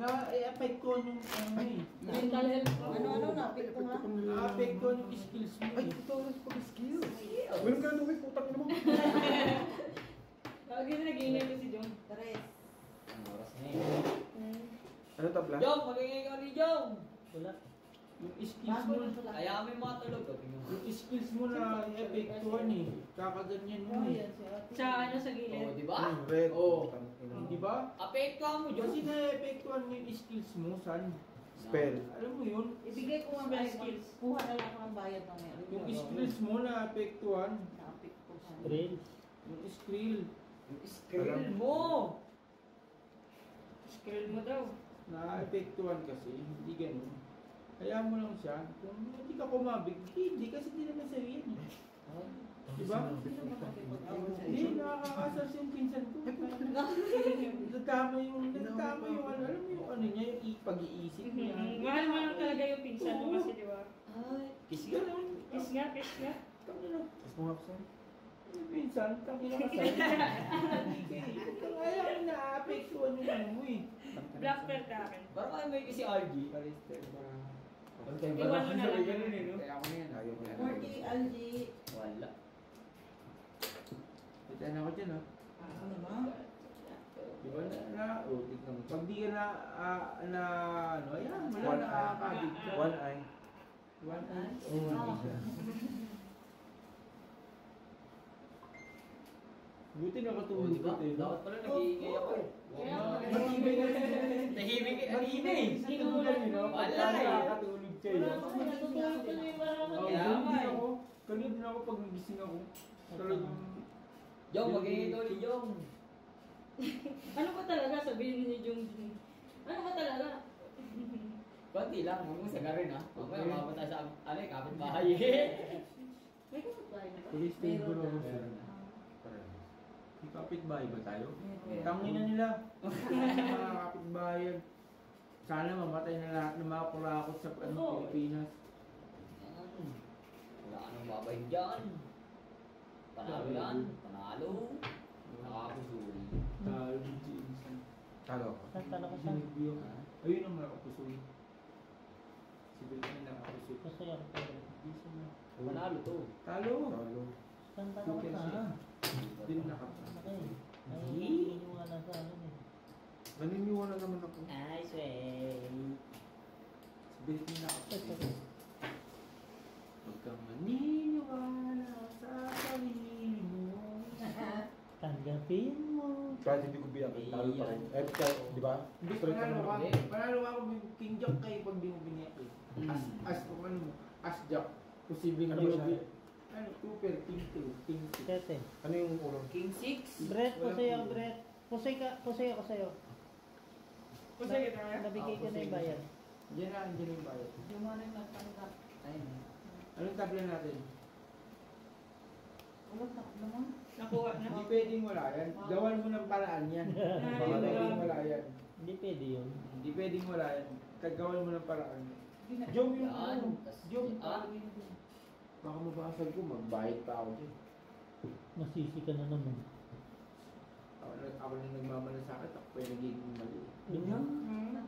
Na-apektuhan yung ano eh. Mental health mo. Ano na-apektuhan? Na-apektuhan yung skills mo. Ay, ito ang pag-skills. Meron ka na dumi, putang ina mo. Lagi na nag-iingay ko si Jong. Tres. Ang oras na yun. Ano tabla? Jong, magiging ka ni Jong! Wala. Yung skills mo. Kaya kami mga tulog. Yung skills mo na apektuhan eh. Kakaganyan mo eh. Sa ano sa Oo, gilid. di ba? Red. Oo. Di ba? Apektuhan mo, Jong. Kasi na-apektuhan yung skills mo, san? Spell. Alam mo yun? Ibigay ko ang Spell bayad. skills. Kuha na lang ako ng bayad ng meron. Yung skills mo na-apektuhan. Na-apektuhan. Drill. Yung skill. Yung skill mo! Skill mo daw. Na-apektuhan kasi, hindi ganun. Kaya mo lang siya, kung hindi ka kumabig, hindi kasi hindi naman sa'yo yan eh. Diba? Hindi, nakakasar yung pinsan ko. Nagkama yung ano, alam mo yung ano niya, yung pag-iisip niya. Mahal mo lang talaga yung pinsan mo kasi, di ba? Ay, Kiss ka lang. Kiss nga, kiss nga. Kami na. Tapos mo nga ako sa'yo. Yung pinsan, kami na kasal. Kaya ka na-apektuhan yung ano mo eh. Black belt ka akin. parang kayo may kasi RG. Iwan mo na lang. Kaya ako na yan. Ayaw ko yan. Morty, Algie. Wala. Pitain ako dyan ah. Ano ba? Diba tignan mo. Pag di ka ano, ayan, wala One na eye. nakakabig ka. One eye. One eye. Buti nakatulog Diba? ka tayo. Dapat pala nag-iingay ako eh. Matibay ka rin. Tahimik eh. Matibay. Sinulan yun, no? Wala Pagka eh. nakakatulog kayo. Natutulog ko na yung parang Oo, Kaya ganun nga din eh. ako. Ganun din ako pag nagising ako. Talagang... Jong, mag-iingay ulit, Jong. Ano ba talaga sabihin ni Jong? Ano ba talaga? Konti lang, huwag mo sagarin ha. Mamaya mapunta sa kapitbahay eh. May kapatbahay na ba? Police table Meron ako na. sir. May kapitbahay ba tayo? Meron. Tangin na nila. Mga kapitbahay yan. Sana mamatay na lahat ng mga kurakot sa Pilipinas. Wala ka nang babay dyan. Panalo yan. Panalo. Nakakasuli. Talo din si Insan. Talo ako. Talo ko sa... Sinigbiyo. Ayun ang nakapusoy. Si Belkin nakapusoy. Kasi ako pero hindi sila. Panalo to. Talo! Talo. Saan talo ko sa? Hindi mo nakapusoy. Okay. Ay, iniwala sa akin eh. Naniniwala naman ako. Ay, sway. Si Belkin nakapusoy. Huwag kang maniniwala sa sarili mo. Tanggapin mo. Kahit hindi ko biyakin, talo pa rin. Eh, di ba? Hindi, Straight panalo naman ka. ako. Panalo ka kung King Jack kayo pag di mo biniyak eh. Kung ano mo, as Jack. Posibleng Ano di ba mo siya? biniyak. Ano, Cooper, King 2, King 6. Tete. Ano yung ulo? King 6. Brett, pusay ako, Brett. Pusay ako sa'yo. Kasi kita nga. Nabigay ko na yung bayad. Diyan na, andyan yung bayad. Hindi mo rin nagtanggap. Ayun. Anong tabla natin? Ulat na naman. Nakuha na. Hindi pwedeng wala yan. Gawan mo ng paraan yan. Hindi pwedeng wala yan. Hindi pwede yun. Hindi pwedeng wala yan. Gawan mo ng paraan. Gina- Jom yung Yan. ano. Jom. Yan. Baka mabasag ko, magbayad pa ako dyan. Masisi ka na naman. Ako na nagmamalasakit, ako pa yung nagiging mali. Yun na.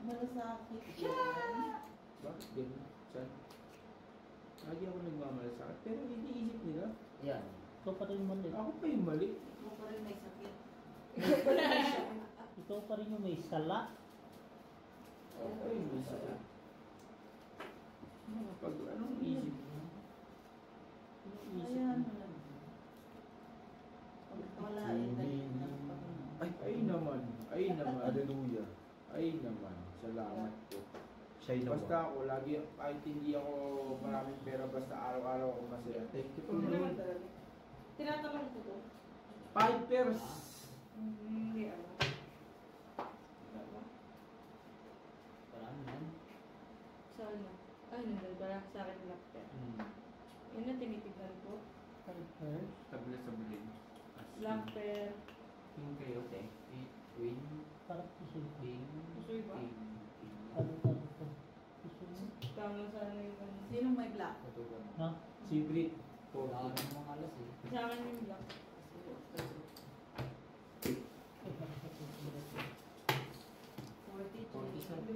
Malasakit. Bakit ganun? Saan? Lagi ako nagmamalasakit, pero iniisip nila, Yan. Ikaw pa rin mali. ako pa yung mali. Ikaw pa rin may sakit. Ikaw pa rin yung may sala. Ako pa yung may sakit. Pag anong isip mo? Anong isip Ayan. mo? Wala eh. Dahil nagpapagod. Ay naman, ay naman, Hallelujah. ay naman, salamat po. Siya'y nawa. Basta ako, lagi, kahit hindi ako maraming pera, basta araw-araw ako masaya. Thank you po. Tinatanong ko to. Pipers! Hindi ako. Parang yan. Saan na? Ay, nandun pala sa akin yung laptop. Yun na tinitignan ko. Tabla sa bulin. Black pair. King kayo, te. Queen. Parang pusoy. King. Pusoy ba? King. Ano talo ko? Pusoy mo? Tama sana yung ano. Sino may black? Katugan. Ha? Si Brit. Wala ka ng mga alas eh. Sa akin yung black. 42.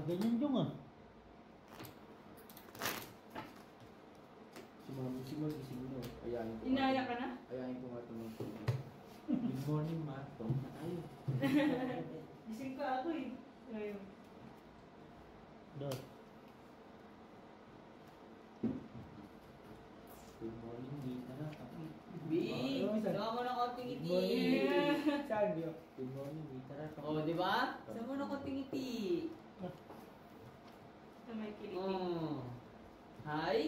Ganyan yung ah. Si Mom, gising mo. Ayahin ko. Inaya ka na? Ayahin ko nga tumutulog. Good morning, Ma. Tong na tayo. Gising ka ako eh. Ayun. Dos. Good morning, Nita. B, sama mo ng konting Good ngiti. morning. Saan yun? Good morning, Nita. Oh, di ba? Sama mo ng konting ngiti. Sa may kiliti. Hi.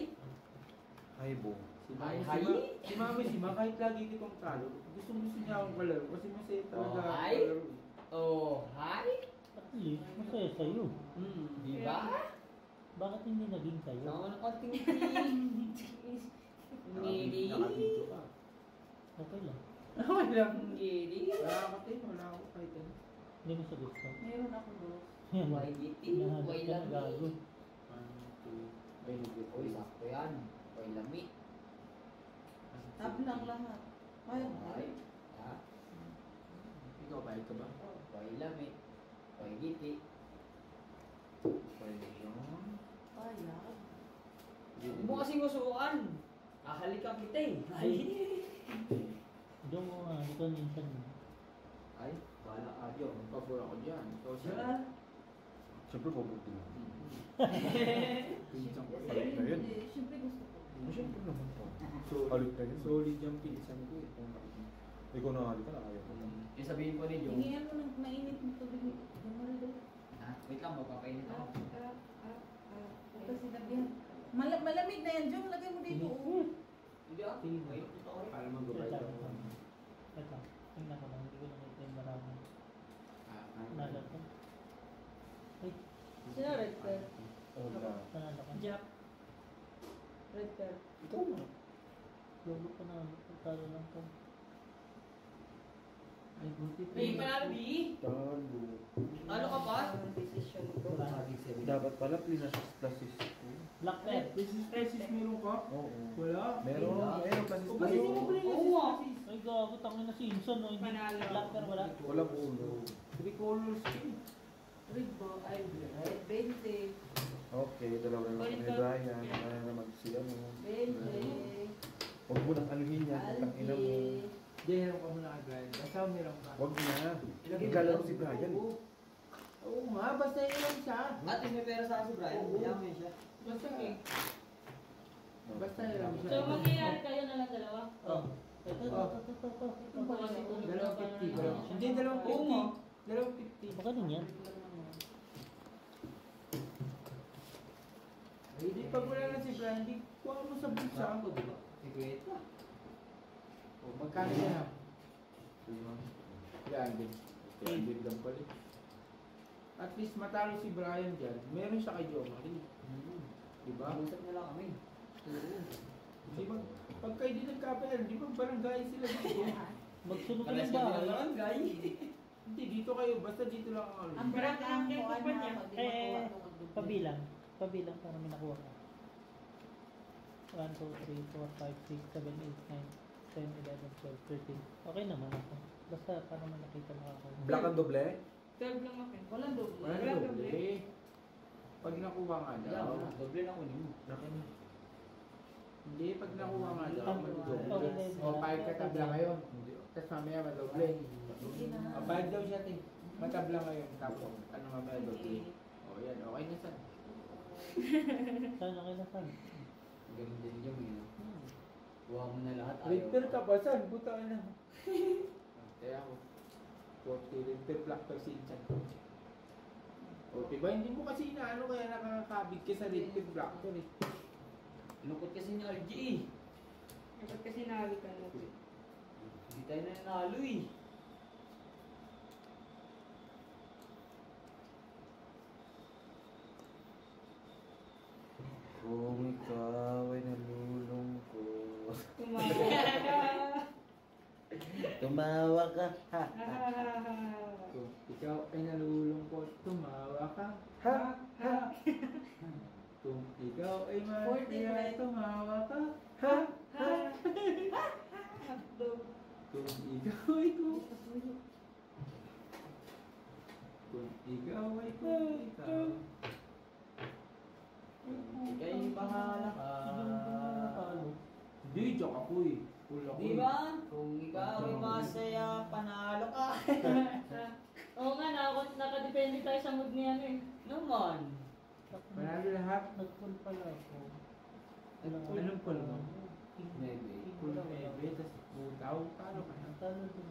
Hi, Bo. Si Hi, Mami, hi. si Mami, kahit lagi kitong talo, gusto niya akong kalaro kasi masaya talaga Oh, ako hi. kalaro. Oh, hi. At least, masaya sa'yo. Di ba? Bakit hindi naging sa'yo? Sama mo ng konting ngiti. Ngiti. Nakabidyo ka. Okay lang. Okay lang. Ngiti. Wala ako tayo, wala ako kahit ano. Hindi mo sa gusto. Meron ako dos. Yan. Why ngiti? Nahanap Why ka na gago. lami? Ay, naglit. Uy, sakto yan. Why lami? Tablang lahat. Ay, Ay. Ha? Ikaw, bayad ka ba? Why lami? Why ngiti? Bayad yun. payag. Huwag mo kasing usukan. Ahalikan kita eh. Ay. Doon mo nga, ito minsan. Ay, Wala ka dyan. pabor ako dyan. Ikaw siya. Saan? Siyempre, pabuti mo. Pinsang ko. Balik na yun. Hindi, siyempre gusto ko. Siyempre naman po. Solid. Halit na yun. Solid yung pinsan ko eh. Kung bakit. Ikaw na halit ka na ayaw ko. Yung sabihin ko rin yung... Hingihan mo ng mainit na tubig. Dumalo. Ah, wait lang, magpapainit ako. Ito sinabihan. Malamig na yan, Jom. Lagay mo dito. Oh. Hindi ah. Mainit ito ako rin. Para mag-gabay Ito, ako. ito. Tingnan ko lang, hindi ko nakita yung marami. Ah, Nala ko. Ay, Sino red pear? Wala. panalo ka. Jack. Red pear. Ikaw na. Logo pa na, talo lang ko. Ay, buti pa. Hindi panalo, B. Talo. Ano ka pa? Decision ko. Wala. Dapat pala, please, plus Black pear. Precis meron ka? Oo. Wala. Meron, meron, plus O, kasi mo pala Oo nga. Ay, gago, tangin na Simpson, no? Hindi. Panalo. Black pear, wala. Wala po ulo. 3 colors eh. Red ba? Ay, red. 20. Okay, dalawa na lang kami Brian. Kaya naman si ano. 20. Huwag mo nang anuhin yan. Ang ina mo. Diyan, meron ka muna kay Brian. Basta meron ka. Huwag na. Ikalaro si Brian. Oo nga, basta ilan siya. Ate, may pera sa akin si Brian. Yaman siya. Basta eh. Basta ilan siya. So, mangyayari kayo na lang dalawa? Oh. Ito. Ito kasi kung Dalawang 50. Hindi, dalawang Oo nga. 50. Dalawang 50. Baka din yan. Hindi, pag wala na si Brian, di kuha mo sa bulsa ako, di ba? Secret. O, magkano yan ah? Yan din. Yan din lang pala. At least matalo si Brian dyan. Meron siya kay Joe Marie. Di ba? Usap na lang kami. Di ba? Pag kayo din nagkapayan, di ba barangay sila dito? Magsunod ka Pares ng kami bahay. ng barangay. Hindi, dito kayo. Basta dito lang ang Ang Parang barang ang kaya kuhan kupan niya. na pag di makuha Eh, ko magdugtong. pabilang. Pabilang para may nakuha ka. 1, 2, 3, 4, 5, 6, 7, 8, 9, 10, 11, 12, 13. Okay naman ako. Basta para man nakita mo ako. Black and doble? 12 lang ako. Walang doble. Wala Wala doble. Pag nakuha nga Yan, daw. doble na kunin mo. Hindi, pag nakuha nga daw. Okay, Madoble. then, O, pahit ka tabla ngayon. Tapos mamaya madoble. Sige na. Pahit daw siya, ting. Matabla ngayon. Tapos, ano mamaya doble. O, yan. Okay na saan. Saan okay na saan? Ganun din yung yun. Kuha mo na lahat. Rinter ka ba saan? Buta ka na. Kaya ako. 40 rinter black percent. O, diba? Hindi mo kasi inaano kaya nakakabig ka sa rinter black to eh. Lukot kasi ni RG eh. Dapat kasi nawi ka na. Hindi tayo na nanalo eh. Kung ikaw ay nalulungkot. Tumawa ka. Tumawa ka. Ha? Kung ikaw ay nalulungkot, tumawa ka. Ha? Ha? Kung ikaw ay masaya, 49. tumawa ka. Ha? Ha? Hotdog. Kung ikaw ay kung ikaw ay kung ikaw bahala ka. Hindi, joke ako eh. Full ako Di eh. ba? Kung ikaw ay masaya, panalo ka. Oo nga, nakadepende tayo sa mood niya eh. Naman. Panalo lahat. Nag-full pala ako. Anong full mo? Maybe. Full na ebe, tas butaw. Talo ka na. Talo din.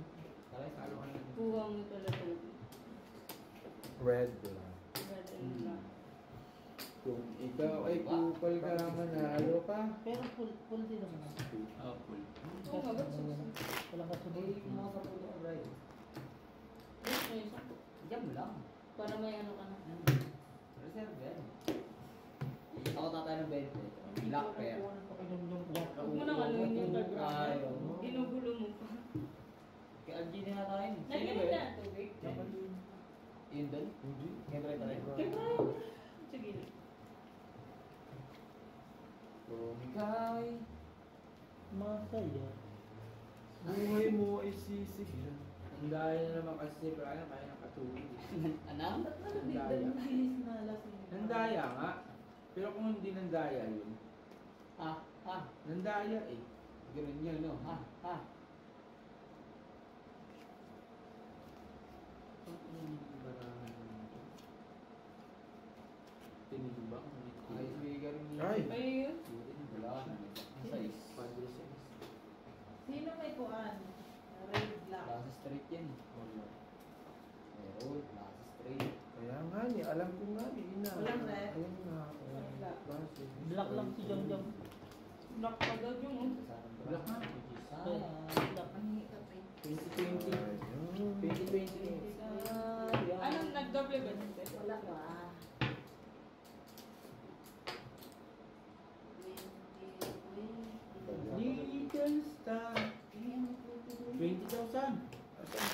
Talo ka na. Kuha mo talaga. Red lang. Red and black. Kung ikaw ay kupal ka, manalo ka. Pero full din naman ako. Oh, full. Oo nga, ba't susunod? Walang kasunod. Ay, mga kapulo ka, right? Yes, may isa. Diyan mo lang. Para may ano ka na. Reserve yan. Ako tatay ng 20. Black pair. Huwag mo nang ano yung pag-grab. Ayaw. Ginugulo mo pa. Kay Argine na tayo. Sino ba Nagiging yun? na tubig. Yun doon? Hindi. Siyempre tayo. Kaya Brian. Sige. Kung ikaw ay... Masaya. Buhay mo ay sisig lang. Ang daya na naman kasi si Brian, kaya nakatulog. Anam? Bilis na lasing. Nandaya nga. Pero kung hindi nandaya yun, Ha? Ha? nandaya eh. Ganun yun, no? Ha? Ha? Tinig ba? Ay, bigay rin Ay! Ayun. Wala na. Size. Padre size. Sino may kuan? Red black. Plaza Street yan. Meron. Plaza Street. Kaya nga ni, alam ko nga ni, ina. Walang red? Ayun nga. Black. Base. Black lang si Jong Jong. Black agad yung oh. Black nga. Black. Ang hikap eh. 2020. Ayun. 2020. Anong nagdoble ba dito? Wala pa. Little star. 20,000. Asan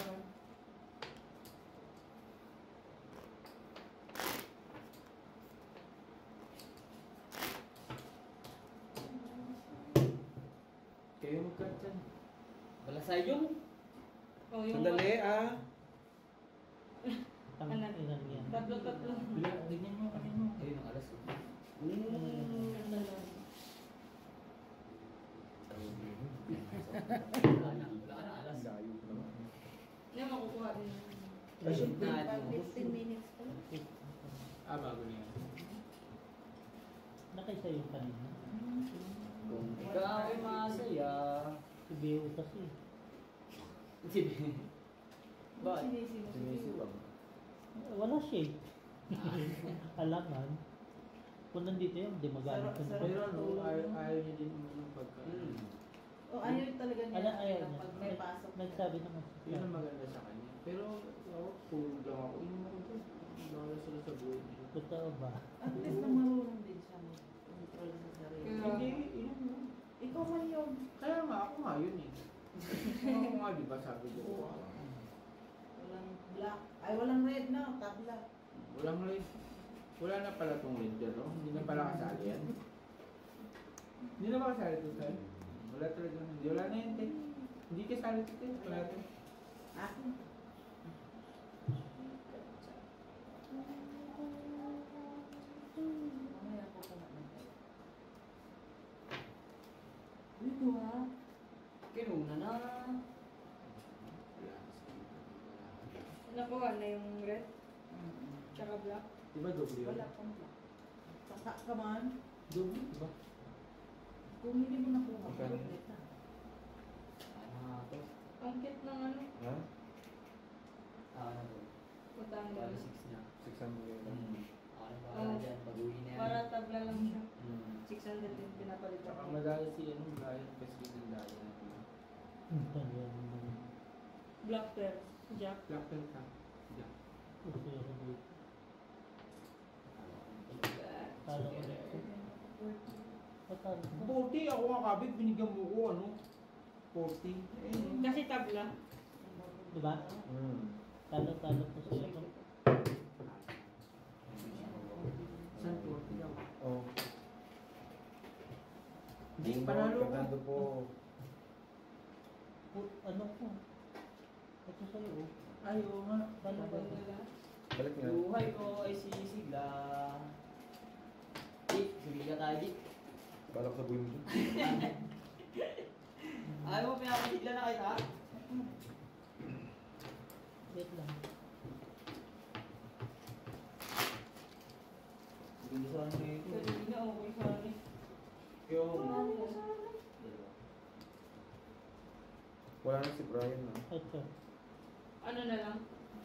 ba? Kayo magkatsan. Wala sa yung. Oh, yung Sandali ah. Ang Ano? ilan yan. Tatlo. Bila, ganyan mo kami mo. Ayun ang alas. Wala na. Wala na alas. Layo naman. Yan, makukuha din. Kasi na. 15 minutes pa lang. Ah, bago na yan. Nakaisa yung kanina. Kung ikaw ay masaya. Si Beo kasi. Sige. Bakit? Sinisiwang. Wala siya eh. Alangan. Kung nandito yun, di magalit ko na. Sarap. Pero ano, ayaw niya din yung pagkain. O ayaw talaga niya. Ano, ayaw niya. Pag may pasok. Nagsabi naman Yun ang maganda sa kanya. Pero ako, tulog lang ako. Inom ako doon. Bawala sila sa buhay nila. Totoo ba? At least na marunong din siya mag-control sa sarili. Kaya- Hindi, inom mo. Ikaw man yun. Kaya nga, ako nga yun eh. Ako nga, di ba sabi ko, Walang black. Ay, walang red na. Tabla. walang red. Wala na pala tong red dyan, no? Hindi na pala kasali yan. Hindi na ba kasali ito, sir? Wala talaga. Hindi, wala na yun, te. Hindi kasali ito, te. Wala ito. Ako. Mamaya po ka naman. Ito ah. Kinuna na. Wala. Nakuha na yung red. Tsaka black. Di ba doble yun? Wala pang black. Saka ka man. Doble, di ba? Kung hindi mo nakuha, Okay. ulit na. Ano to? Ang cute ng ano. Ha? Ano to? Putang Bali gano'n. 6 na. 600 yun. Ano ba Oh. dyan? Pag-uwi na yan. Para tabla lang siya. 600 Mm. din pinapalit Tsaka ako. madali si ano, Brian, kasi ng daya na ito. Ayan naman. Black pearl. Jack. Black belt ka. Yeah. Gusto ako dito. Talo ko dito. Patalo ko. 40, ako nga kabig, binigyan mo ko, ano? 40. Eh, Kasi tabla. Diba? Talo ko siya. San 40 daw? Oh. Hindi, Bingo, panalo ko. Fernando po. Ano ko? Ito sa'yo oh. Ay, oo nga. Talo ko. Balik nga. Buhay ko ay sisigla. Sige Sigla tayo, Jit. Balak sa buhay mo dyan. Ayaw mo, pinapasigla na kita, ha? Wait lang. Hindi sa ano ito. Hindi na okay sa akin. Wala na si Brian na. 8. Ano na lang?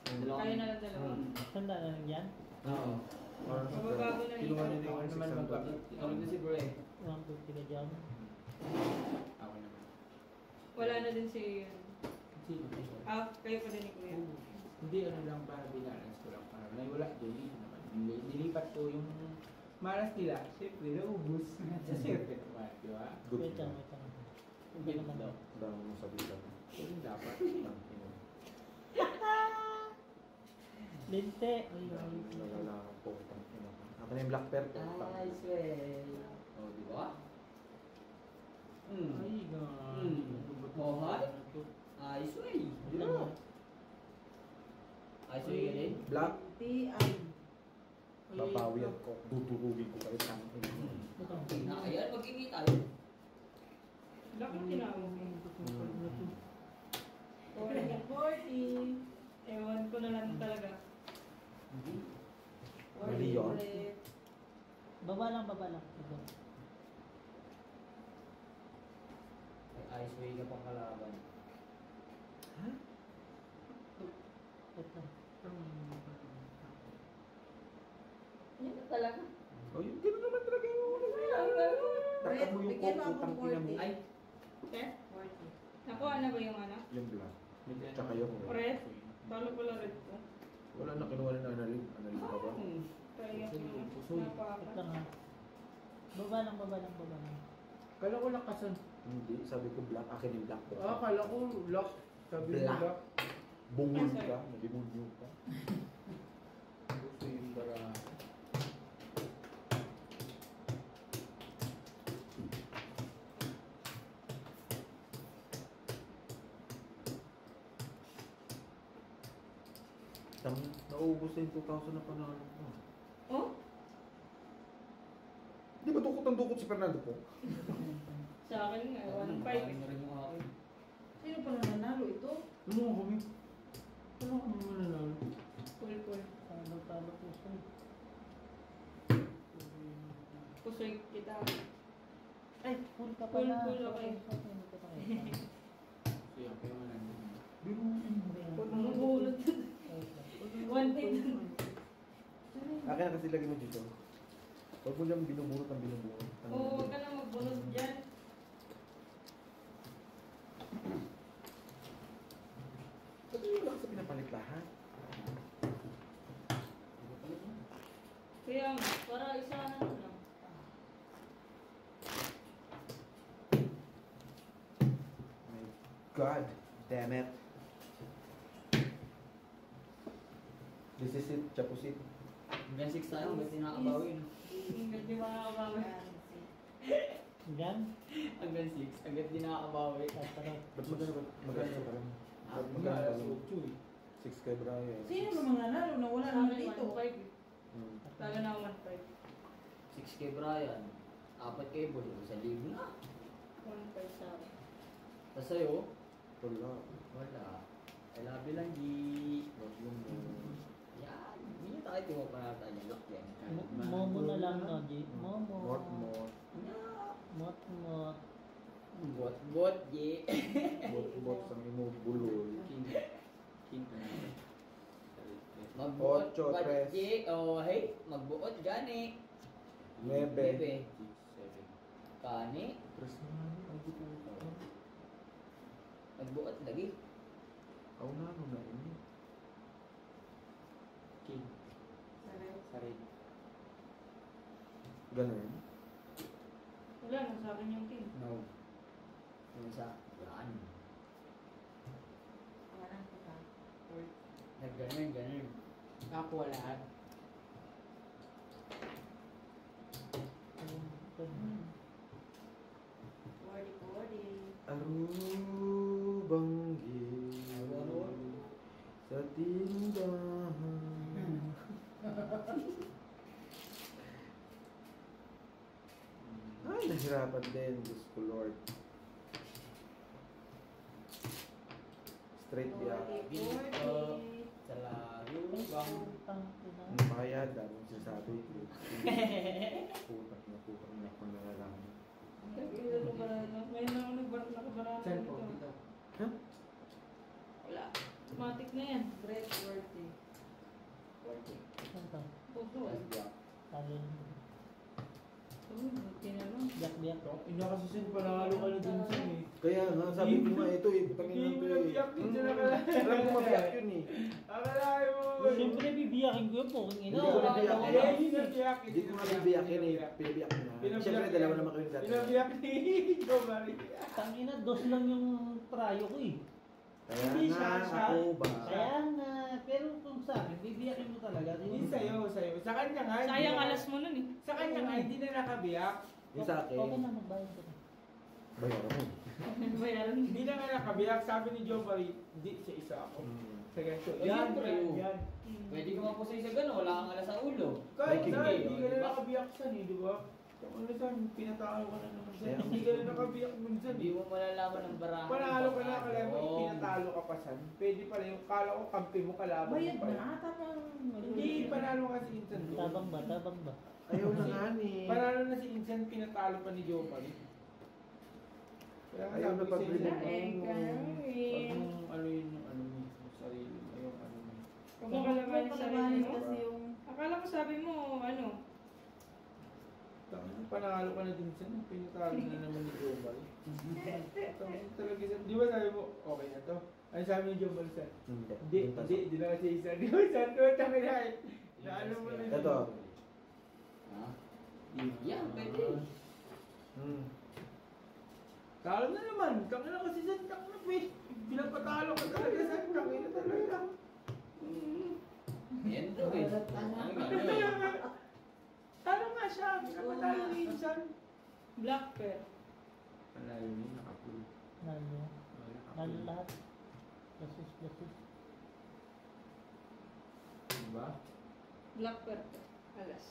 Dalawa. Kaya na lang dalawa. Saan na lang yan? Oo. Wala na si Mababago Brian. na Kinuha niya Ako yung naman 600. magkapit. Tulog na si Bro eh. 150 ka dyan. Ako naman. Wala na din si... Sino? kayo pa din ni Kuya. Hindi, ano lang para binalance ko lang. Para wala doon. Naman. Nilipat ko yung malas nila. Siyempre, naubos. Sa circuit naman, di ba? Good Wait lang, na. wait lang. Hindi naman daw. Ang dami mo sabitan. Yun dapat. Linte! Nalala ko. Ako na yung black pearl. Ay, sway. Oh, di ba? Ay, Oh, hi. Ay, sway. Yeah. Ay, sway ka din. Black. T.I. Babawi ako. Tuturugin ko kayo sa akin. Ayan, mag-ingi tayo. Bakit tinawag mo? 40. Ewan ko na lang talaga. Mali yun. Baba lang, baba lang. Ito. Ay, sway ka pang kalaban. Wait lang. Yan na talaga. Oh, yun. Ganun naman talaga yung Takap mo yung Bigyan mo coke, akong utang ina mo. 40. Ay. Okay? Nakuha na ba yung ano? Yung black. Tsaka yung Red? Talo pala red ko. Wala na kinuha na Annalyn. Annalyn ka ba? Kaya Kasi yung pusoy. Wait napaka. lang ha. Baba lang, baba lang, baba lang. Kala ko lakasan. Hindi. Sabi ko black. Akin yung black. Kala ko lock. Sabi mo Black. lock. Bungol ka. Nadimunyo ka. Gusto yung bara. Naubos na yung 2,000 na panalo ko. Oh? Di ba dukot ang dukot si Fernando po? Sa akin nga, 1.5. na rin yung akin. Sino pa nanalo ito? Ano nga kami? Ano ka naman nanalo? Full. Talo po siya. Pusoy kita. Ay, full ka Full, pala. full, okay. Hindi ko pa kayo. Kaya kayo manalo. Maghulot. 1.10. Akin na kasi lagi mo dito. Huwag mo dyan binuburot ang binuburot. Oo, huwag ka na magbunod dyan. Ba't yung lang sa pinapalit lahat? Kaya nga, para isa na lang. My God damn it. This is it, Chapusit. Hanggang 6 tayo, hanggang tinakabawi. Hanggang di makakabawi. Yan. Hanggang 6, hanggang tinakabawi. Sarap. Ba't maganda pa rin? Ba't maganda Maganda pa sa rin? 8 eh. 6 kay Brian. Sino naman nanalo na wala Sa naman akin, dito? 1.5. Hmm. Talo na 1.5. 6 kay Brian. 4 kay Bol, 1,000 na. 1.5 sa akin. Tapos sa'yo, Wala. wala. I love you lang, G. Wag yung Yan, hindi tayo tiwa pa natin yung lock yan. Momo na lang, no, G. Momo. Mot. Mot, mot. Bot, G. Bot sa imo bulol. King ka na. Magbuot, Ocho, bot, tres. G. Oh, hey, magbuot, gani. 9. 9. 6, 7. Kani. Tres na nga yun. Ay, di ko ito. Magbuot lagi. Ako na, ano na ini. King. Saray. Ganun. Wala na sa akin yung king. No. Yung isa, yan. Ganun. Nakuha lahat. Arubanggi sa tindahan. Hirapan din, Diyos ko Lord. Straight biyak. Sa layo bang. Ang bayad, dami sinasabi ko. Putang na kung nalalaman. Ngayon ako nakabarana. Saan po? Dito. Ha? Wala. Automatic na yan. Great worthy. Puso. Talo. Buti na lang. Biyak-biyak. Ina kasi sin, panalo ka na dun sa eh. Kaya nga, sabi ko nga ito eh, panginoon Hindi to mo eh. nabiyak din sila kala. Alam ko mabiyak yun eh. Akalain mo. Siyempre, bibiyakin ko yun po. Ang ina. Hindi ko nabiyak. Hindi nabiyak. Hindi ko nga nabiyakin eh, pinabiyak ko na. Siyempre, dalawa naman kami dati. Pinabiyak ni Joe Marie. Tangina, dos lang yung prayo ko eh. Kaya Hindi nga, siya. ako ba? Kaya nga, pero kung sa akin, bibiyakin mo talaga. Hindi sa'yo. Sa kanya nga. hindi Sayang na- alas mo nun eh. Sa kanya nga, hindi na nakabiyak. Yung sa akin, Okay na, magbayad ko na. bayaran mo. Bayaran. Hindi na nga nakabiyak. Sabi ni Joe Marie, hindi siya isa ako. Sa ganito. Ay, Yan, siyempre, yan, oh. yan. Pwede ka mapusay sa gano'n, wala kang alas sa ulo. Kahit Viking na, game, hindi ka na diba? nakabiyak saan eh, di ba? Kung ano saan, pinatalo ka na naman saan. Kaya- Hindi ka na nakabiyak minsan Hindi eh. mo malalaman ang barahan. Panalo ka na, kala mo, Oo. pinatalo ka pa saan. Pwede pala yung kala ko, kampi mo, kalaban mo Bayad pa. na ata ng... Hindi, panalo kasi Insan doon. Tabang ba? Tabang ba? Ayaw na nga ni. Panalo na si Insan, pinatalo pa ni Joe Marie. Kaya nga Ayaw sabi na ko sa pag-remove. inyo, Eh, Pag yung ano yun, yung ano mo, yung sarili mo, yung ano mo. Huwag mo kalabanin sa sarili mo. kasi yung... Akala ko sabi mo, ano, Panalo ka na din sa pinatalo na naman ni Joe Marie. Talaga isa, di ba sabi mo, okay na to? Ano sabi ni Joe Marie saan? Hindi na kasi isa. Di ba saan to? Tama na eh. Naano mo na yun. Ito. Ha? Yan, pwede. Talo na naman. Tanga na kasi saan, tanga na wait. Pinapatalo ka talaga saan, tanga na talaga. Yan to eh. Ang ano eh. Talo nga siya, pinapatalo ni Insan. black pear. Panalo niya, nakapulo. Nalo. Nalo lahat. Basis. Diba? Black pear. Alas.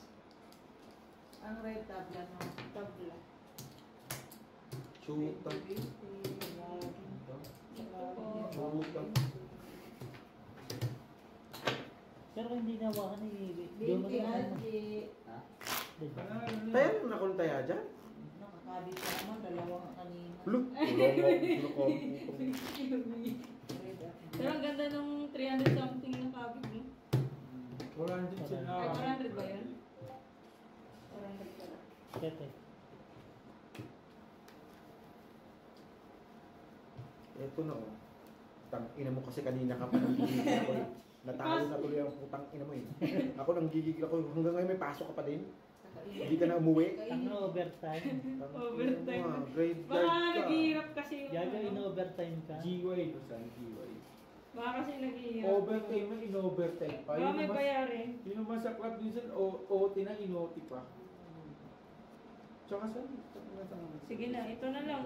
Ang red tabla no? Tabla. Chuta. Chuta. Pero kung hindi nawakan ni Binti Joe Marie, Algie. Ha? diba? Panalo na. Tayo na kung tayo dyan. Nakakabit ka naman, dalawang kanina. Look. Red apple. Pero ang ganda nung 300 something na kabig mo. 400 sila. Ay, 400 ba yun? 400 pala. Sete. Ito na oh. Tang ina mo kasi kanina ka pa nang gigigil ako eh. Natalo na tuloy ang putang ina mo eh. Ako nang gigigil ako. Hanggang ngayon may pasok ka pa din. Hindi ka na umuwi. Ang overtime. Overtime. Grade Baka guard ka. naghihirap kasi yung... Gaga in-overtime ka. GY no, saan GY? Baka kasi naghihirap. Overtime na in-overtime pa. Baka may bayarin. Yun ang masaklap din sa OT na inoti pa. Tsaka saan? Sige na, ito na lang.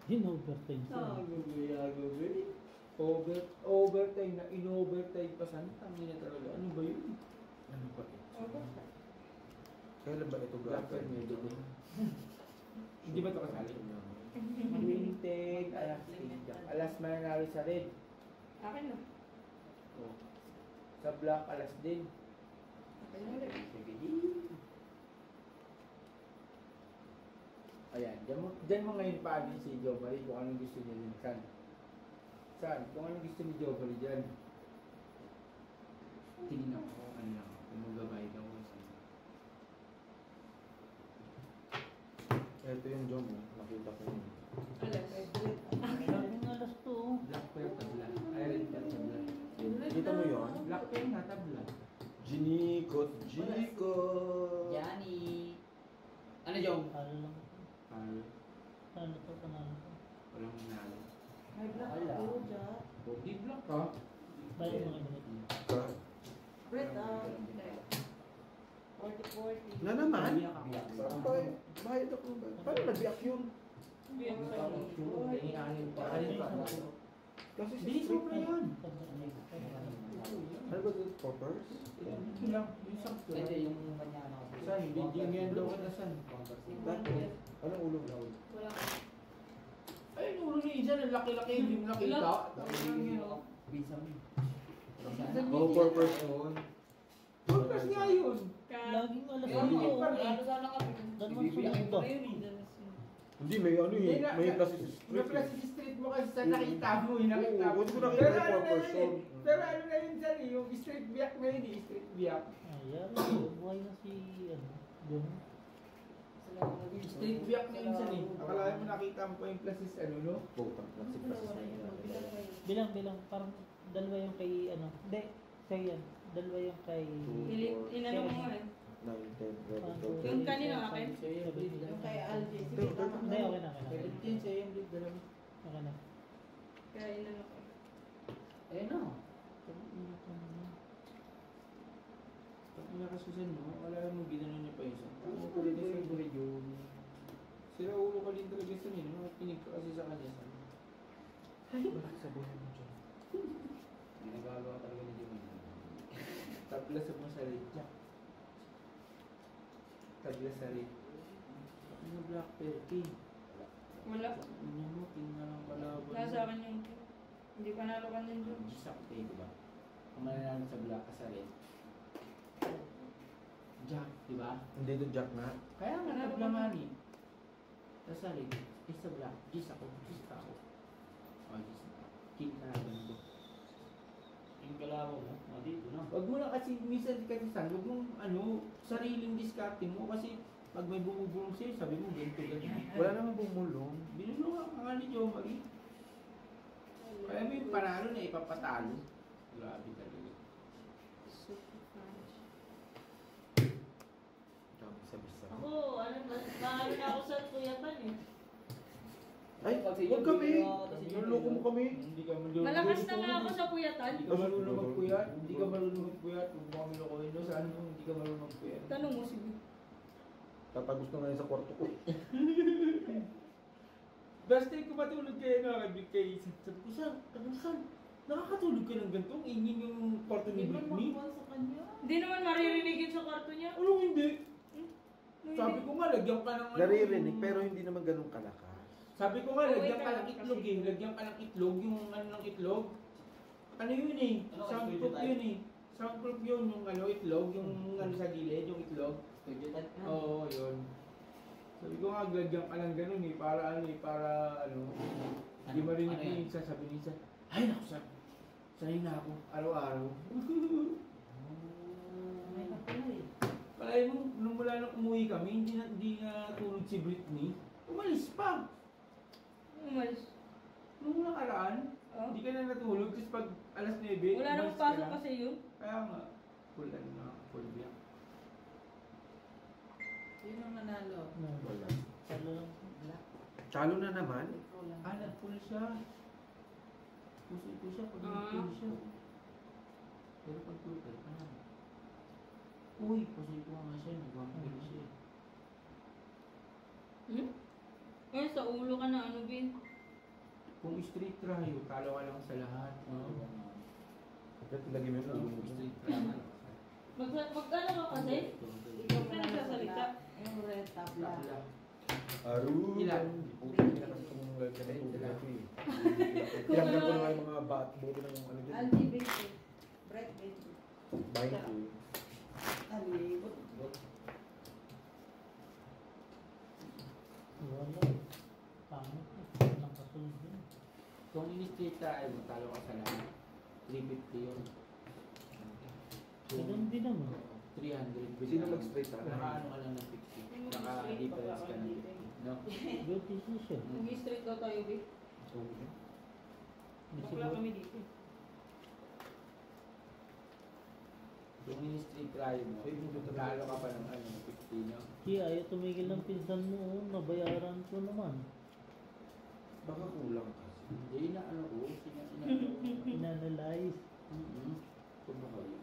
In-overtime Ah, siya. Overtime na in-overtime pa saan? Tangina talaga. Ano ba yun? Ano ba ito? Kailan ba ito Black gagawin? medyo din. Hindi ba ito kasali? Winted, alas mananalo sa red. Akin na. Oh. Sa black, alas din. Sige, di. Ayan, dyan mo ngayon paano si Joe Marie kung anong gusto niya din. Saan? Saan? Kung anong gusto ni Joe Marie dyan. Tingin ako kung ano lang. Kung magbabayad ako saan. Ito yung Jom. Nakita ko yun. Alas. Ang alas to. Black pair tabla. Ay, red pair tabla. Kita mo yun? Black pair na tabla. Ginikot. Johnny. Ano Jong? Talo lang. Ay, Talo to, panalo to. walang manalo. May black Wala. ako dyan. Di black ka. Bayad mga ganito. Ka. Red 40-40. Na naman? Biyak ako. Bayad ako. Paano nag-biak yun? Kasi Kasi Di, sobra yun. Ito, Ano ba ito? Poppers? Yun lang, yung sakto lang. Hindi, yung kanya ano kasi. Saan? Bigyan yan daw ka na saan? Bakit? Anong ulo daw? Wala. Ay, yung ulo ni Isan, ang laki-laki, hindi mo nakita. Visa mo. Oh, poppers yun. Purpose nga yun. Laging alas Yun, dito. yun pa rin. Ano sana kami? Dalawang sunod ba? Hindi, may ano Hindi eh. na- May na- classes Yung street. plus street mo kasi sa nakita mo, yung nakita mo. Oo, hindi ko nakita Pero yung ano na purpose yun eh. yun. Pero ano na yun dyan eh, yung street biyak na yun eh, street biyak. Ayan, buhay na si, ano, John. Street biyak na yun dyan eh. Akala mo nakita mo pa yung plus is ano, no? Putang classes Bilang, parang dalawa yung kay, ano, hindi, sa'yo yan. Dalawa yung kay, Inano mo nga eh. 9, 10, 11, 12. Yung kanina akin? Yung kay Algie. Ito, Sige, tama. hindi, okay na, okay na. 17 sa yung lead dalawa. Okay na. Kaya inano ko. Eh no. Pag nakasusan mo, wala mo ginano niya pa yung isa. Ano talaga sa video? Sira ulo ka din talaga sa nino. Pinig ka kasi sa kanya. Bakit sabihin mo dyan? May nagagawa talaga ni Jimmy. Tabla sa mga salit niya. Tabla sa rin. Ano black turkey? Wala. Ano mo, tingnan ang kalaban. Nasa akin yung hindi pa nalukan yun dun. Sakto eh, diba? Kung mananalo sa black ka sa rin. Jack, diba? Hindi ito Jack na. Kaya nga tabla nga ni. Sa rin. Sa black. Gis ako. Gis ako. O, gis na. King na ganito. Yung kalabaw mo, dito na. Wag mo na kasi, minsan kasi san, wag mong ano, sariling diskarte mo kasi pag may bumubulong sa'yo, sabi mo ganito, ganito. Wala namang bumulong. Binulong ang nga ni Joe Marie. Kaya mo yung panalo na ipapatalo. Grabe talaga. Dami sabi-sabi. Ako, ano, mahalo na ako sa kuyapan eh. Ay, huwag kami. Niloloko mo kami. Hindi ka marunong. Malakas na nga ako sa puyatan. Hindi ka marunong magpuyat. Hindi ka marunong magpuyat. Huwag mo kami lokohin. No? Saan mo hindi ka marunong magpuyat? Tanong mo sige. Tatagos na ngayon sa kwarto ko. Basta ko matulog kayo na kay Big K. Sabi ko, saan? Nakakatulog ka ng ganito? Ingin yung kwarto ni Hindi man Britney? makuha sa kanya. Hindi naman maririnig yun sa kwarto niya. Ano hindi? Sabi ko nga, lagyan ka ng ano. Naririnig pero hindi naman ganun kalakas. Sabi ko nga, lagyan ka ng itlog eh. Lagyan ka ng itlog, yung ano ng itlog. Ano yun eh? Ano, Soundproof studio yun eh. Soundproof yun, yung ano, itlog, yung ano sa gilid, yung itlog. Studio type ka. Oo, yun. Sabi ko nga, lagyan ka ng ganun eh, para ano eh, para ano. Hindi marinig Ano ni yan? Insa, sabi ni Insa, ay naku, sanay na ako, araw-araw. May kapila eh. Palay mo, nung mula nung umuwi kami, hindi na tulog si Britney. Umalis pa. Umalis. Nung nakaraan, Oh. hindi ka na natulog, tapos pag alas 9, Wala namang umalis ka pasok na. kasi yun. Kaya nga, full ano na, full black. Sino ang nanalo? No. Wala. Talo lang. Black. Chalo na naman. Ikaw lang. Ah, nag-full siya. Puso siya, pag Ah. nag-full siya. Pero pag total, ano? Uy, puso nga siya, nag-1 siya. Hmm? Eh, sa ulo ka na ano, Bin? Kung street tayo, talo ka lang sa lahat. Ba't lagi mo yung Street tayo. Mag-ano ka kasi? Ikaw Saan nanalo sa nagsasalita? black. Yung red tabla. Tabla. Aru. Ilan? Puti na kasi itong live na ito. Tinanggal ko na nga yung mga buto ng ano dyan. Algie baby. Bread baby. Buying ko. Alibot. Wala. Pangit. Walang kasunod yun. Kung in-street tayo, talo ka sa lahat. 350 yun. Ganun din naman. 300. Sino mag-straight tayo? Naka-ano ka lang ng 50. Naka-difference ka ng 50. No? Good decision. Mag-straight daw tayo, Bin. Hindi Bakla siguro. kami dito. Kung in-street tayo mo, talo ka pa ng ano, 50, no? Kaya ayaw tumigil ng pinsan mo. Oh. Nabayaran ko naman. Baka kulang kasi. Hindi na ano ko, Inanalyze. Kung ba kayo?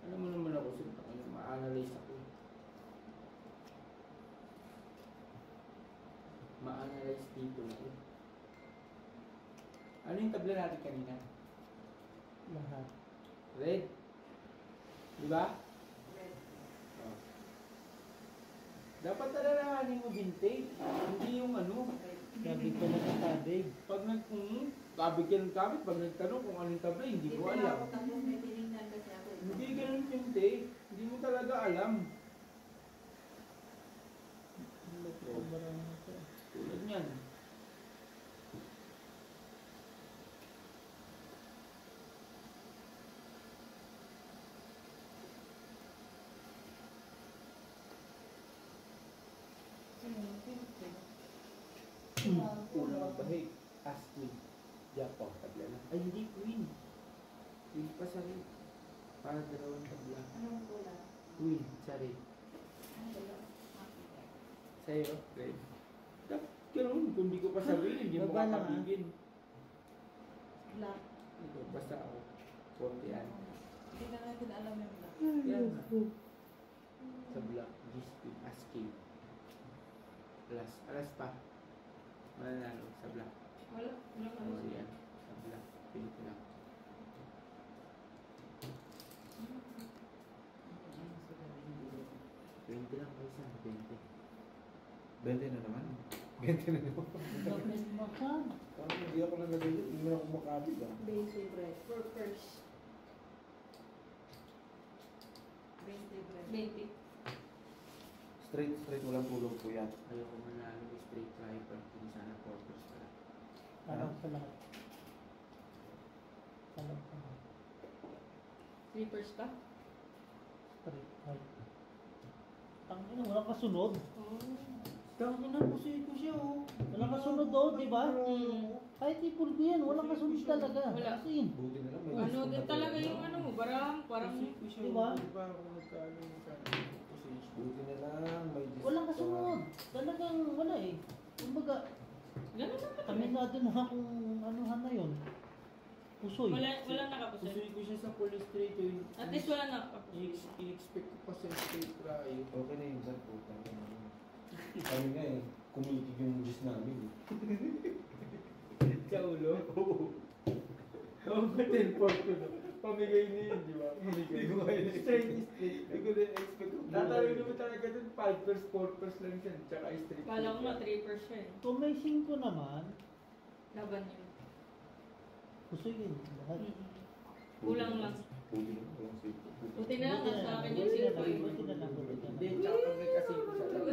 Alam mo naman ako, ma-analyze ako. Ma-analyze dito ako. Ano yung tabla natin kanina? Lahat. Red. Di ba? Red. Oh. Dapat talalahanin mo vintage. Hindi yung ano. Sabi ko na kabig. Pag kabig ka ng kabig, pag nagtanong kung anong tabla, hindi Hindi ko pa alam. ako tapos may tinignan kasi ako. Hindi ganun vintage. Hindi mo talaga alam. Sobrang ito. Tulad niyan. Unang bahig. As queen. Jackpot. Tabla lang. Ay, hindi queen. Queen pa sa rin. Para dalawang tabla. Anong kulay? Queen sa rin. Ano ba? Sa'yo, red. Dapat ganun. Kung di ko pa sabihin, hindi mo Baba lang, kakabigin. Black. Ito, basta ako. 40 yan. Hindi na natin alam yung black. Yan na. Sa black, G-Speed, asking. Alas pa. Mananalo sa black. Wala. Wala ka. Ano yan? Sa black. Pili ko lang. $20 lang kayo sa 20. 20 na naman. 20 na naman. Bakit makan? Parang hindi ako nalagay yun. Hindi mo na ako makabig ah. Basic red. For first. 20 red. 20. Straight, walang tulog po yan. Ayoko manalo ng straight driver. Kung sana quarters pala. Alam sa lahat. Alam sa lahat. Slippers ka? Straight height. Tangina, walang kasunod. Oh. Tangin na, pusoy ko siya oh. Walang kasunod doon, di ba? Kahit ipul ko yan, walang kasunod talaga. Wala. Kasi yun. Buti na lang. Ano din talaga yung ano mo, parang Pusoy ko siya. Diba? Di ba ako nagkaano yung sana? Pusoy siya. Buti na lang. May discount. Walang kasunod. Talagang wala eh. Kumbaga, ganun naman. aminado na akong anuhan na yun. Pusoy. Walang nakapusoy. Pusoy ko siya sa police straight. At least wala nakapusoy. I-expect ko pa sa straight drive. Okay na yung sir po. Kami nga eh. Kumitig yung juice namin eh. Sa ulo? Oo. Oo, 10 ko na. Pamigay niya yun, di ba? Pamigay. Hindi ko kaya Straight. Hindi ko na-expect. Tatalawin naman talaga dun, 5 pers, 4 pers lang siya. Tsaka straight. Kala ko nga 3 per siya eh. Kung may 5 naman, Laban yun. pusoy yun. Lahat. Kulang lang. Buti na lang. Walang safety. Buti na lang sa akin yung silpo eh. Buti na lang. Buti na Hindi, lang. tsaka pag may kasi ko sa loob.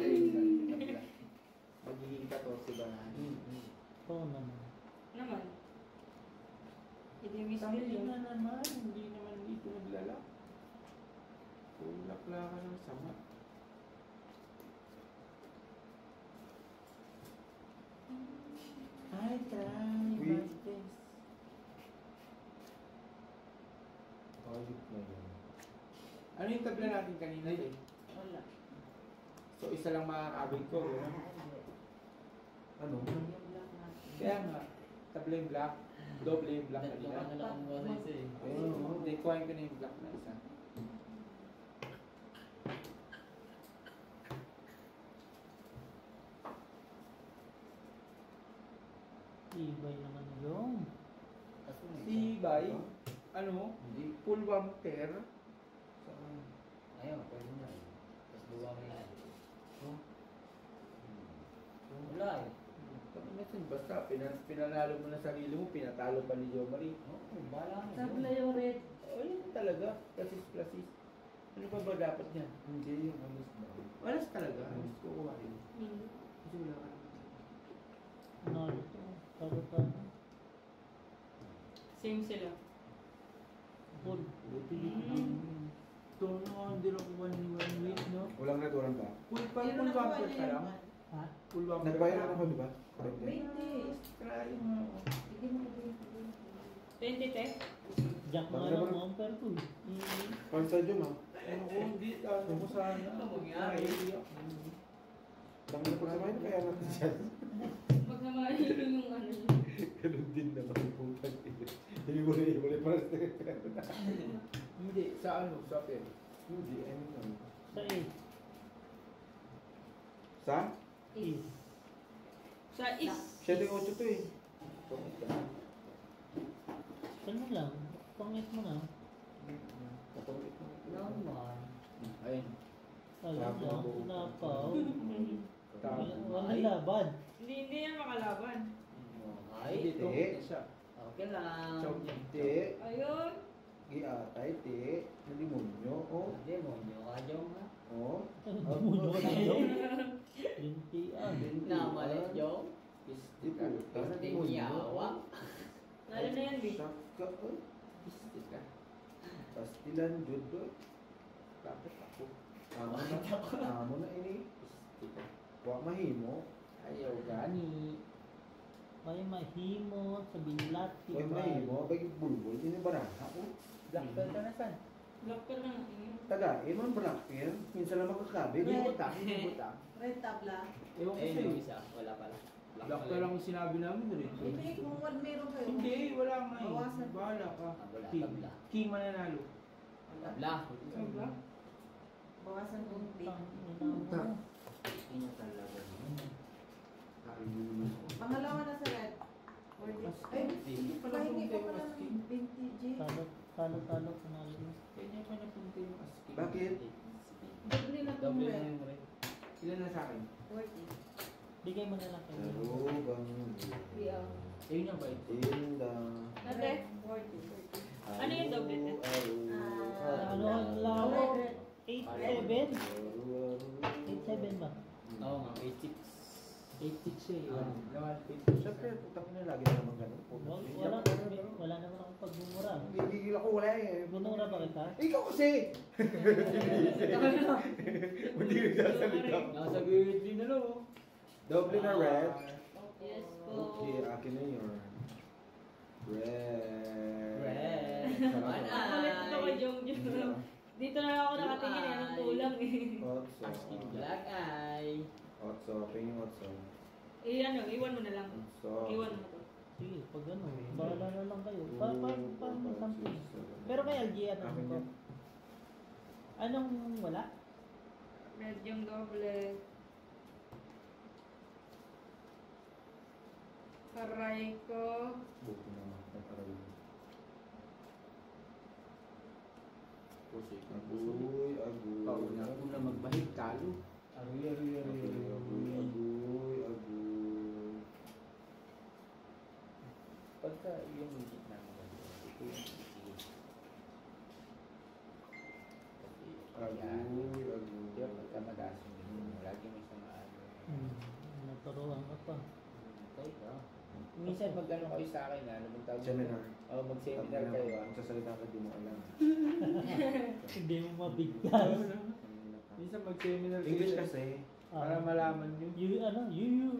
Magiging 14 ba na? Oo naman. Naman. Hindi miss Tangin yun. na naman, hindi naman dito naglalak. Ulak ka ng sama. Ay, try. Wait. Martes. Ayot na yun. Ano yung tabla natin kanina eh? Wala. So, isa lang makakabig ko. Yun. Ano? Yung black natin. Kaya nga, tabla yung black. Doble yung black kanina. Ayun, no? Hindi, kuhain ko na yung black na isa. Ibay naman yung. Si Bay, ano, Hindi. full wampter. Saan? Ayun, pwede na. Tapos luwa mo yan. Oh. Wala eh. Basta, pinanalo mo na sarili mo, pinatalo pa ni Jo Marie. Oo, bala mo. Tabla yung red. O yun talaga, plasis. Ano pa ba dapat niya? Hindi yung alis na. Walas talaga, alas ko kuhain. Hindi. Kasi wala ka naman. Nalo to. Tarutano. Same sila. Full. Buti ito na, hindi na kuha ni One Week, no? Walang nagwaran ba? Full Pero bumper nakuha ka niya lang. yung Ha? Full bumper Nagbayad ka ako, di ba? 20. Try mo. Hindi mo na 20 te? Jack mo Bakit alam naman? mo ang perko. Pang stadium ah. Ano ko, hindi, ano ko sana. Ano mangyari? Naiiyak. Dami na pagsamahin na kaya natin siya. Magsamahin yung ano yun. Ganun din naman yung putang ina. Hindi mo na para sa Hindi, sa ano, sa pen. Hindi, ano naman. Sa A. Sa? Is. Sa is. 7-8 to eh. Ano lang. Pangit mo na. Kapangit mo. Naman. Ayun. Alam mo, napaw. Tapos, Walang laban. Hindi yan makalaban. Ay, Hindi, tumot na siya. okay lang. Chow niya. Te, Ayun. giatay, te, nalimonyo, oh. Hindi mo, nyo ka dyan ha. Oh. Demonyo ka na yun. Lintian. Namalit dyan. Di puta, Hindi nalimonyo. niyawa. Lalo na yan, Bi. Saka, oh. Pistit ka. Pastilan, jud, oh. Bakit ako? Amo na ini. Pistit ka. Wa mahimo. Ayaw gani. May mahimo sa bilat. Wa mahimo, bagi bulbul, ini baraha, oh. Black belt ka na saan? Block ka lang. Taga, man black pen, minsan lang makakabi. Hindi butang, hindi butang. Red tabla. Ewan ko Eh, sa'yo. yung isa. Wala pala. Black ka lang ang sinabi namin rin. Hindi, kung meron kayo. Hindi, wala nga eh. Bawasan. Bahala ka. Wala, King. tabla. King mananalo. Tabla. Tabla? Bawasan kung di. Ina talaga. Pangalawa na sa red. Ay, hindi pala hindi pa pala ng 20 G. Talo, panalo mo. Kanya pa napunta yung asking. Bakit? Doble na kung Double na red. yung red. Ilan na sa akin? 40. Bigay mo na lang kayo. Darubang Ayun yung bait. Inda. Ate? 40. Ano yung double net? Ano ang laro? 8-7? 8-7 ba? Oo nga, 86. 86 siya eh. Naman, Siyempre, putang ina lagi na naman ganun. Wala naman akong pagmumura. Gigigil ako, wala eh. Minura ba kita? Ikaw kasi! Hindi nagsasalita. Nasa gilid din na lang oh. Doble na red. Yes po. Okay, akin na yun. Red. Red. Sarap. Nakalit ito kay Jong Jong. Dito na lang ako nakatingin eh. Anong tulang eh. Otso. Black eye. Otso. Pingin otso. Iwan mo na lang. Otso. Iwan mo to. Sige, pag ano, bahala na lang kayo. Parang may something. Pero may LG ano Akin ko. yun. Anong wala? Red yung doble. Aray ko. Buti naman. Nag-aral. Pusik. Agoy, agoy. Pauna ko na magbahig talo. Aroy, aroy, aroy, Agoy, aroy. agoy, agoy. Pagka yung legit na ito yung Agoy, agoy. Di ba pagka madaas yung ganito, lagi may samaan. Naturuan ka pa. Okay ka. Minsan pag ano kayo sa akin, ano bang tawag? Seminar. Oo, mag-seminar kayo ah. Magsasalita ka, di mo alam. Hindi mo mabigkas. Minsan mag-seminar kayo. English kasi. Para malaman nyo. You.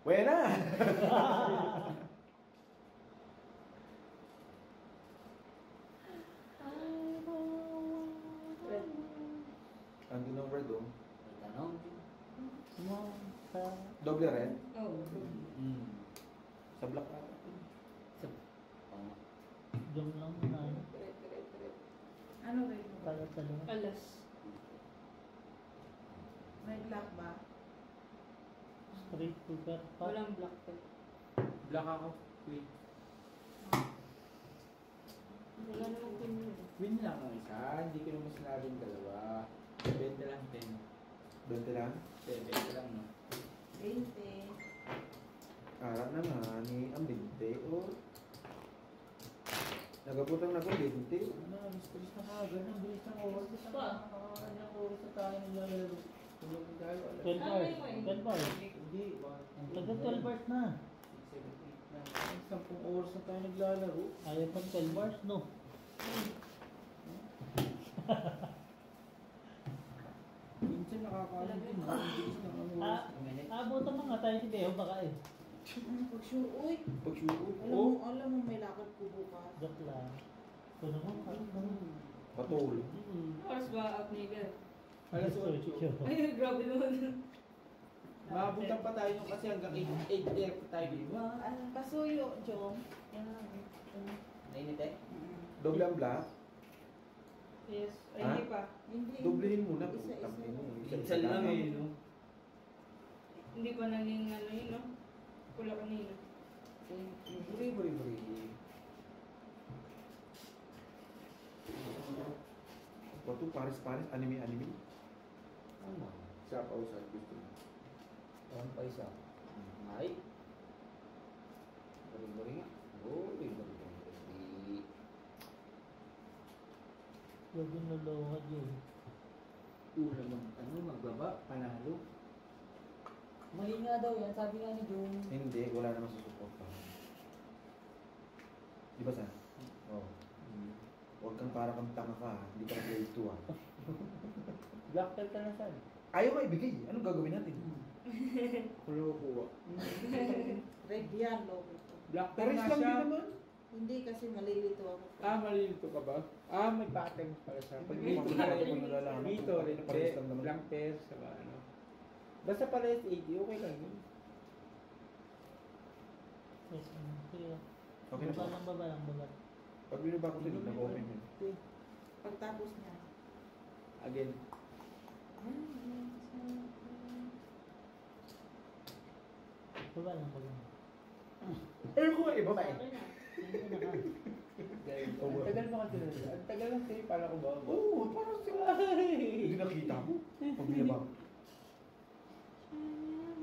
Buena! Andun ang word oh. May tanong. Doble red. Oh. Sa black ata. Oo nga. Diyan lang na. Ano red mo? Talo. Alas. May black ba? Straight to per pa. Walang black pen. Black ako. Win. Wala namang pin yun. Win lang ang isa. Hindi ko naman sinabing dalawa. 20 lang 10. 20 lang. 20 lang no. 20. Harap na nga ni ang 20 oh. Nagaputang na ko 20. Ano, mistress na kagad. Ang bilis ng oras. Ang oras na tayo naglalaro. Tulog tayo. 12 hours. 12 hours. Hindi. Taga 12 hours na. 10 oras na tayo naglalaro. Ayaw pang 12 hours, no? Minsan nakakaalam din. Ang bilis ng ano oras. Abutan mga tayo si Beo baka eh. Pag-sure, uy. Pag-sure. Alam mo may lakad ko bukas. Joke lang. Ito naman, Patul. Oras ba out nigga? Alas 8. Ay, grabe naman. Maabutan pa tayo nung kasi hanggang 8 pa tayo dito. Pasuyo, Jong. Nainit eh? Doble ang black. Yes. Ay, Ha? hindi pa. Hindi. Doblehin muna. Isa-isa. Minsan lang eh, no? Hindi pa naging ano yun, no? Pula kanina. Buri. pares-pares, anime. Ano? Sa pausan gusto mo. Ewan pa isa. Ay. Galing nga. Oh, galing. Huwag yung nalawad yun. Ulam magbaba, panalo. Mali nga daw yan, sabi nga ni Jung. Hindi, wala naman susuporta. Di ba, San? Oo. Huwag kang para kang tanga ka, hindi ka grade 2 ah. Black belt ka na saan? Ayaw nga ibigay, anong gagawin natin? Kulo kuha. Red yan, logo ko. Black Pares na lang siya. din naman. Hindi kasi malilito ako. Malilito ka ba? May pattern pala siya. Pag Hindi dito, mo nalalaman. dito, red Pares lang naman. blank pair, saka ano. Basta parehas 80, okay lang yun. Yes, sige. Okay na po. Baba lang. Pag binaba ko din, nag-open yun. Pagtapos niya. Again. Baba lang. Pero kung iba ba eh? Sabi na. Ang tagal mo kasi nun. Ang tagal lang sa'yo, para ko ba? Oo, parang sila. Hindi nakita mo. Pag binaba ko.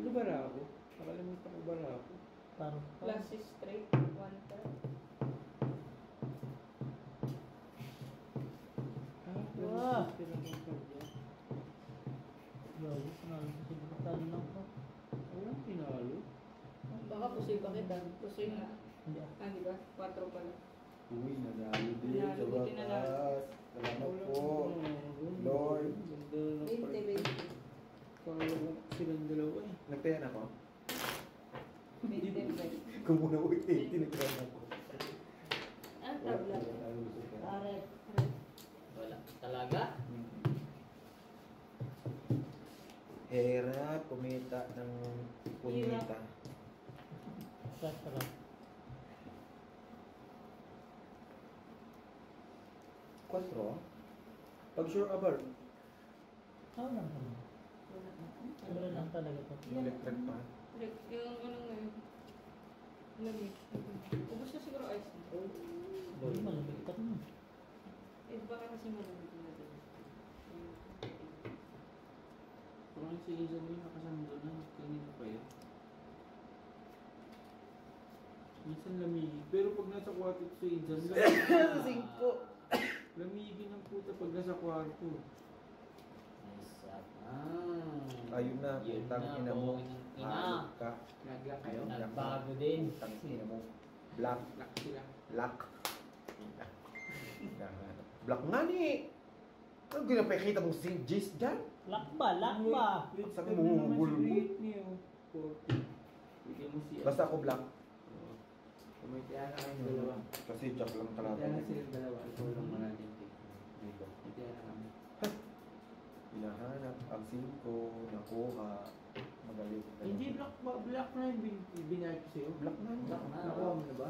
Ano ba na ako? Nakalimutan ko ba na ako? Parang. Plus is straight. 1/3. Wow. Wala Yo, sinalo ko siguro talo lang ko. pinalo. Baka pusoy pa kita. Pusoy nga. Hindi ah. Di ba? 4 pala. Uy, nanalo din Nanalo, sa buti nanalo. wakas. Salamat po. Lord. Ganda na 20. Kala ko silang dalawa eh. Nagtayan ako. 20. Kung muna uwi, 80, nagtayan ako. Ano tabla? Aret. Wala. Talaga? Hirap kumita ng kumita. Sarap. 4. Pag sure abar, Ano lang naman. Wala lang talaga to. yung electric pa. Like, yung ano ngayon. Lamig. Ubus na siguro ice na. Hindi malamig pa rin. Baka kasi malamig na din. Parang si Isa mo yung nakasando na. Kanina pa yun. Minsan lamig. Pero pag nasa kwarto si Isa, lamig. Lamigin ng puta pag nasa kwarto. Nice up. Ayun na, Yun putang na, ina mo. putang ina. Hayop ka. Nagla kayo? Nagbago din. Putang ina mo. Black. Lock sila. Black. Black nga ni. Ano ginapakita mong si Jace dyan? Lakba. Sabi mo, bulbul. niyo. 40. Bigyan mo si... Basta ako black. Oo. Kumaitaya na kayong dalawa. Kasi Jack lang Kumaitaya na talaga. silang dalawa. Ikaw lang malalim. Dito. Kumaitaya na kami. Hinahanap ang 5, nakuha. Magaling. Hindi, black na yung binayad ko sa'yo. Black na. Black na. Nakuha mo na ba?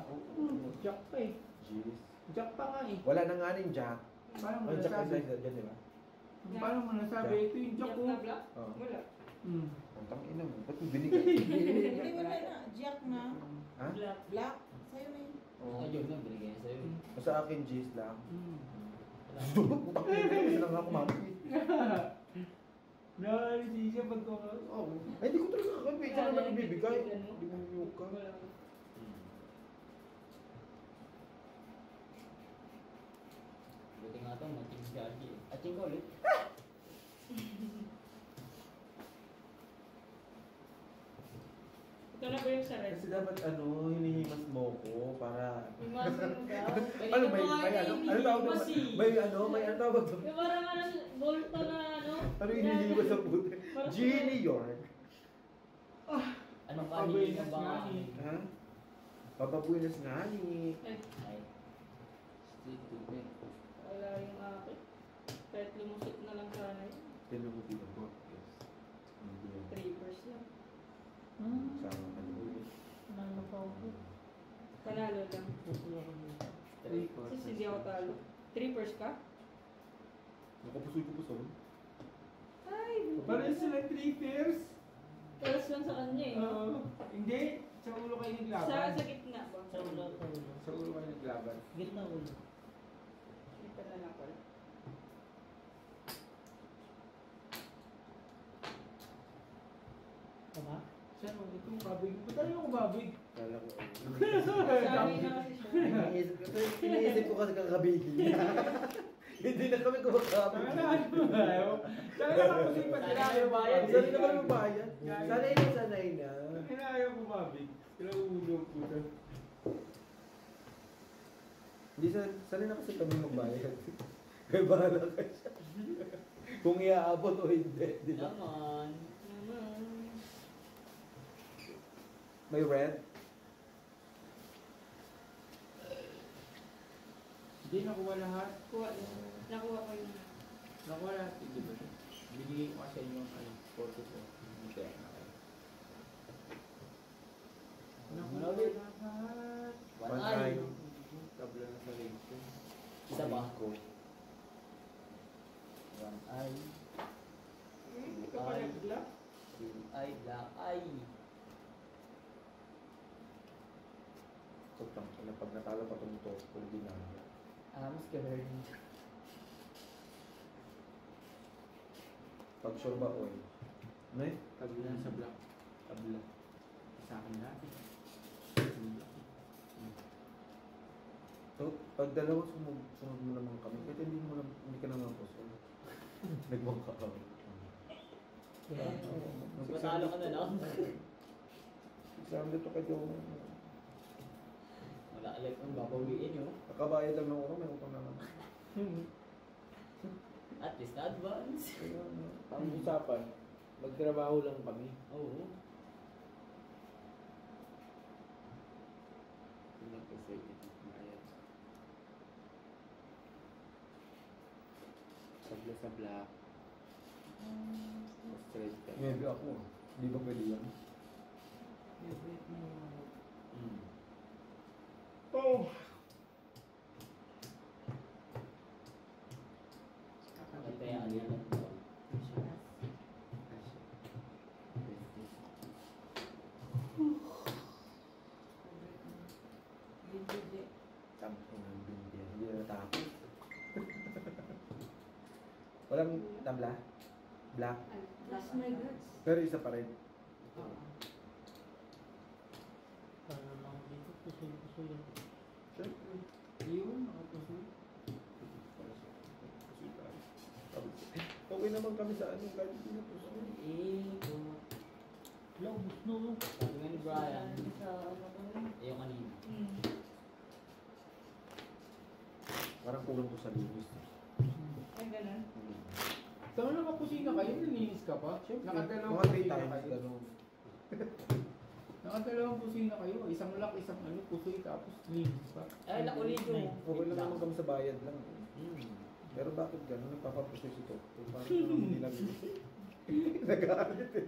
Jack pa eh. Jeez. Jack pa nga eh. Wala na nga rin Jack. Paano mo Ay, Jack nasabi? isa dyan, di ba? Paano mo nasabi? Ito yung Jack Jack ko. na black? Oo. Wala. Ang tangina mo. Ba't mo binigay? Hindi wala na. Jack na. Ha? Black. Sa'yo na yun. Oo. Ayun nga, binigay niya sa'yo. Sa akin, Jace lang. Wala. Putang ina, kasi lang ako mami. Naalis siya pag ko. Oo. Ay, hindi ko talaga kakabit. Ito naman ibibigay. Hindi mo yung ka. Wala. Buti nga ito, matching si Archie. Atching ko ulit. Ito na ba yung sa red? Kasi dapat hinihimas mo ko para... Imasin mo daw. Ano, may tawag doon? May ano tawag doon? Yung parang ano, bolto na ano. Ano hinihimas sa puti? Genie York. Anong kahiling ng Pabuenas baka? nga eh. Ha? Papabuenas nga ni. Ay, Ay, Stick to it. wala yung akin. Kahit lumusot na lang sana yun. Tinan mo dito po. Yes. Hindi yan. 3% lang. Sama ka niyo. Nalo pa ako. Panalo lang. Gusto ako dito. 3 Kasi hindi ako talo. 3% ka? Nakapusoy-pusoy. Ay, Pares sila 3 pairs. talas lang sa kanya eh. Hindi. Sa ulo kayo Sa naglaban. gitna ba? Sa ulo. Sa ulo kayo naglaban. Gitna ulo. Dito na lang pala. Tama? Saan mo? Ito kabig. Ba't tayo kumabig? Kala ko. Sabi na kasi siya. Iniisip ko kasi kakabigin. Hindi na kami kumakabig. Tanga na ano tayo? Tanga na kasi pa sila ayaw bayad. Saan naman mabayad? Sanay na, sanay na. Tanga na ayaw kumabig. Sila ulong puta. Hindi, sanay na kasi kami magbayad. Kaya bahala ka siya. Kung iaabot o hindi, di ba? Naman. May rent? Hindi nakuha lahat. Nakuha ko yun. Nakuha lahat. Hindi ba? Binigay ko kasi yung ano, photo ko. Hindi na kayo. Nakuha lahat. One eye. Tabla na sa leg ko. Isa ba? One eye. Hindi ka pa nag-block? Green eye. Black eye. Sotang, pag natalo pa itong to, kung di na. Mas scared. Pag sure ba, oy. Ano eh? Tabla na sa block. Tabla. Sa akin natin. So, pag dalawa sunod mo naman kami, kahit hindi ka naman po. So, nagmang ka. Mas matalo ka na lang. Exam dito kay Joe. Wala alam kung babawiin nyo. Nakabayad lang ng may utang naman. At least na-advance. Ang usapan, magtrabaho lang kami. Oo. Tingnan ko sa ito. Ayan. Tabla sa black. Straight ka. Maybe ako. Di ba pwede yan? Oh! Kakatayaan yan lang po. Tampong ng bindihan. Hindi na natakot. Walang tabla? Black? That's my God. Pero isa pa rin. Para lang dito, pusoy yun. Siyempre. Yun, nakapusoy. Okay naman kami sa ano, kahit hindi na puso. Wala, ubus na. Sabi nga ni Brian. Sa ano ko yun? Yung kanina. Parang kulang ko sa linis. Ay, ganun. Saan mo nakakusina kayo? Nalinis ka pa? Nakadalawang Mga 3 kusina times, kayo. gano'n. Nakadalawang kusina kayo. Isang lock, isang ano, pusoy tapos linis pa. Ay, nakulit yung. Okay lang naman kami sa bayad lang. Pero bakit gano'n? Nagpapapusos ito. Parang hindi lang yun. Nag-aalit eh.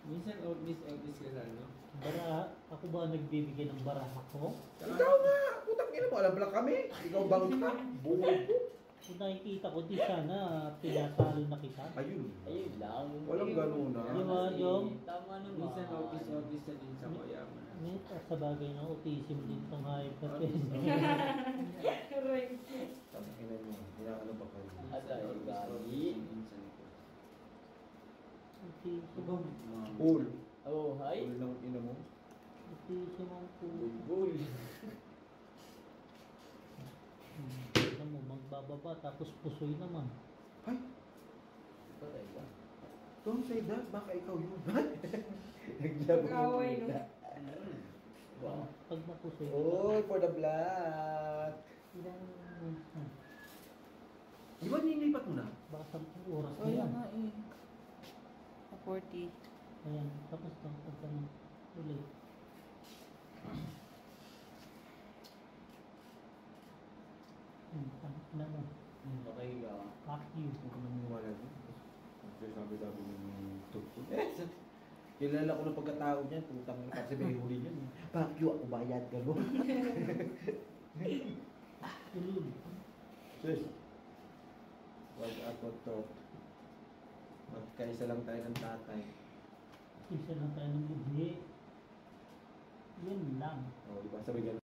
Minsan miss ka lang, no? Baraha, ako ba nagbibigay ng baraha ko? Ikaw nga! Putang ina mo, alam lang kami. Ikaw bangka. Buhay ko. Kung nakikita ko, di sana pinatalo na kita. Ayun. Ayun lang. Walang ganun na. Di ba, Jom? Tama naman. Minsan office na din sa mayaman. Sa bagay ng autism din itong hypertension. Correct. Tama ina mo. Ano pa kayo? At ay, gali. Autism. Pool. Oh, hi. Pool ng ina mo. Autism ang puso. Bulbul. Alam mo, magbababa, tapos pusoy naman. Ay! Patay ba? Don't say that. Baka ikaw yun. Mag-away, no? Wow. Pag napusoy, Oh, for the black. Di ba nilipat mo na? baka 10 oras na Kaya yan. nga eh. 40. Ayan, tapos lang, pag ganun, ulit. Ano mo, Okay ka. fuck you. Huwag ka maniwala din. Sabi-sabi ng tukto. Kilala ko ng pagkatao niyan. Putang na kasi may huli niyan. Fuck you, ako bayad. Gano'n. Ulul. Sis. Wag ako to. Magkaisa lang tayo ng tatay. Isa lang tayo ng budhi. Yun lang. O, di ba? Sabi ganun.